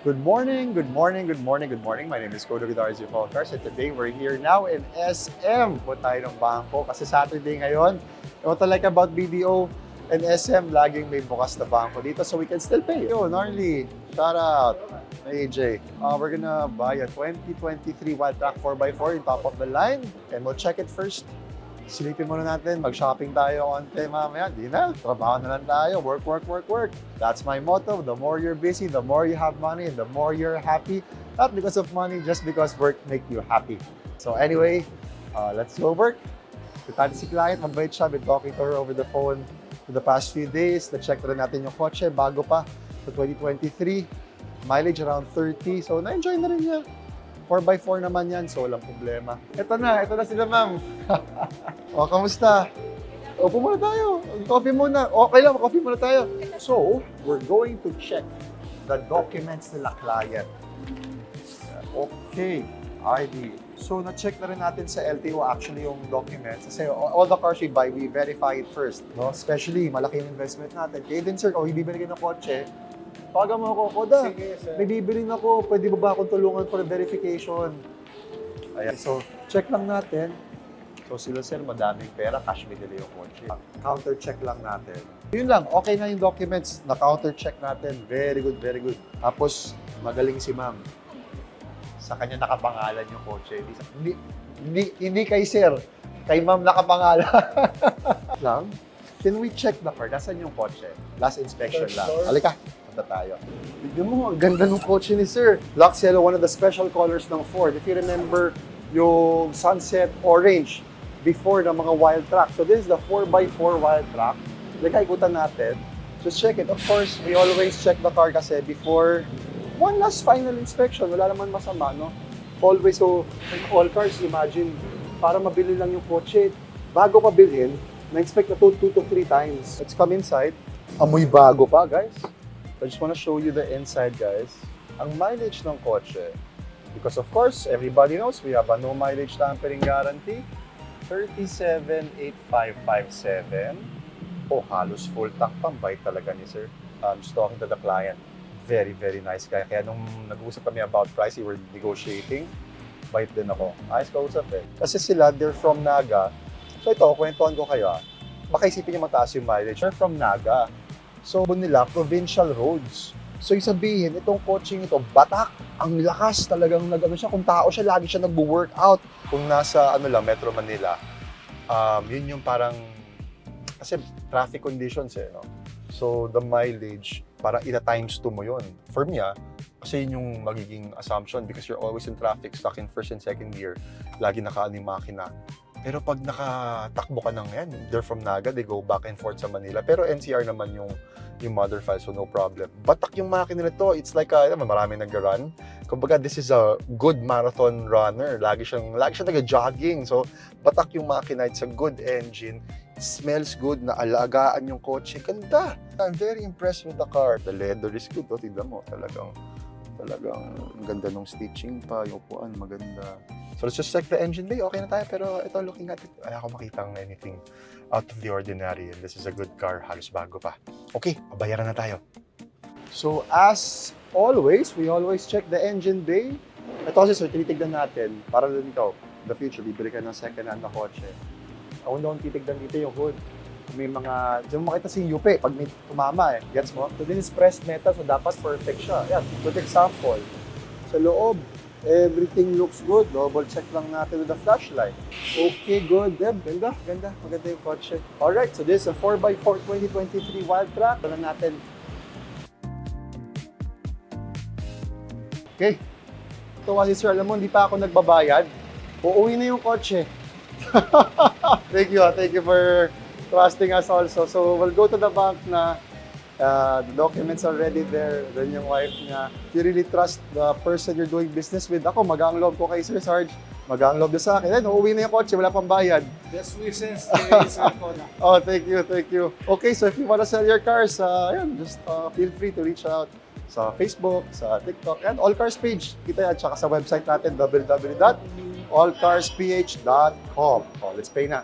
Good morning, good morning, good morning, good morning. My name is Kodo Guidarzi of All Cars and today we're here now in SM. Po tayo ng bangko kasi Saturday ngayon. What I like about BDO and SM, laging may bukas na bangko dito so we can still pay. Yo, Gnarly, shout out. AJ, we're gonna buy a 2023 Wildtrak 4x4 in top of the line and we'll check it first. Silipin muna natin, mag-shopping tayo konti mamaya. Di na, trabaho na lang tayo. Work, work, work, work. That's my motto. The more you're busy, the more you have money, and the more you're happy. Not because of money, just because work make you happy. So anyway, let's go work. Kita si client, mabait siya. Been talking to her over the phone for the past few days. Na-check na rin natin yung kotse, bago pa. So 2023, mileage around 30. So na-enjoy na rin niya. 4x4 naman yan, so walang problema. Ito na sila ma'am. O, kamusta? Upo muna tayo. Coffee muna. Okay lang, coffee muna tayo. So, we're going to check the documents nila client. Okay, ID. So, na-check na rin natin sa LTO actually yung documents. Kasi all the cars we buy, we verify it first. No? Especially, malaki yung investment natin. Kaya din sir, kung ibibili ka ng kotse, tawagan mo ako, Koda, may bibilin ako, pwede ba akong tulungan for verification? Ayan, so check lang natin. So sila sir, madaming pera, cash binili yung kotse. Counter check lang natin. Yun lang, okay na yung documents, na-counter check natin. Very good, very good. Tapos, magaling si ma'am. Sa kanya nakapangalan yung kotse. Hindi kay sir, kay ma'am nakapangalan. Lang, can we check the car? Nasaan yung kotse? Last inspection lang. Halika. Tayo. Tignan mo, ang ganda ng kotse ni Sir. Lux Yellow, one of the special colors ng Ford. If you remember yung sunset orange before ng mga Wildtrak. So this is the 4x4 Wildtrak. Like, ikutan natin. Just check it. Of course, we always check the car kasi before one last final inspection. Wala naman masama, no? Always, so in all cars, imagine, para mabili lang yung kotse, bago pa bilhin, na-inspect na 2 to 3 times. Let's come inside. Amoy bago pa, guys. I just want to show you the inside, guys. Ang mileage ng kotse, because of course, everybody knows we have a no mileage tampering guarantee. 37,8557. Oh, halos full tank pa. Bait talaga ni sir. Just talking to the client. Very, very nice guy. Kaya nung nag-uusap kami about price, we were negotiating. Bait din ako. Ayos kausap eh. Kasi sila, they're from Naga. So ito, kwentuhan ko kayo ah. Baka isipin niyo mataas yung mileage. They're from Naga. So, nila, provincial roads. So, sabihin, itong coaching ito, batak, ang lakas talagang nag-ano siya. Kung tao siya, lagi siya nag-workout. Kung nasa, Metro Manila, yun yung parang, kasi traffic conditions eh, no? So, the mileage, parang ita-times 2 mo yun. For me, kasi yun yung magiging assumption because you're always in traffic, stuck in first and second gear, lagi naka-ano yung makina. Pero pag nakatakbo ka ng yan, they're from Naga, they go back and forth sa Manila. Pero NCR naman yung mother file, so no problem. Batak yung makina nito, it's like, maraming nag-run. Kumbaga, this is a good marathon runner. Lagi siya nag-jogging. So, batak yung makina, it's a good engine. It smells good, naalagaan yung kotse. Ganda! I'm very impressed with the car. The leather is good, tignan mo, talagang ang ganda ng stitching pa, yung upuan, maganda. So let's just check the engine bay. Okay na tayo, pero ito, looking at it, wala akong makitang anything out of the ordinary. And this is a good car, halos bago pa. Okay, bayaran na tayo. So as always, we always check the engine bay. Ito kasi sir, tinitignan natin, para din ikaw, in the future, bibili ka ng second-hand na kotse. Ako noon titignan dito yung hood. May mga, diyan mo makita si Yupe, pag may tumama gets mo? So this is pressed metal, so dapat perfect siya. Yan, good example. Sa loob, everything looks good. Double check lang natin with the flashlight. Okay, good. Ganda. Maganda yung kotse. Alright, so this is a 4x4 2023 Wildtrak. Ito na natin. Okay. Ito kasi sir, alam mo, hindi pa ako nagbabayad. Uuwi na yung kotse. Thank you for trusting us also. So we'll go to the bank na the documents already there. Then yung wife niya, if you really trust the person you're doing business with, ako, mag-ang loob ko kay Sir Sarge. Mag-ang loob na sa akin. Then, uuwi na yung kotse, wala pang bayad. Best wishes kay Sir Koda. Oh, thank you. Okay, so if you wanna sell your cars, just feel free to reach out sa Facebook, sa TikTok, and All Cars page. Kita yan, tsaka sa website natin, www.allcarsph.com. Oh, let's pay na.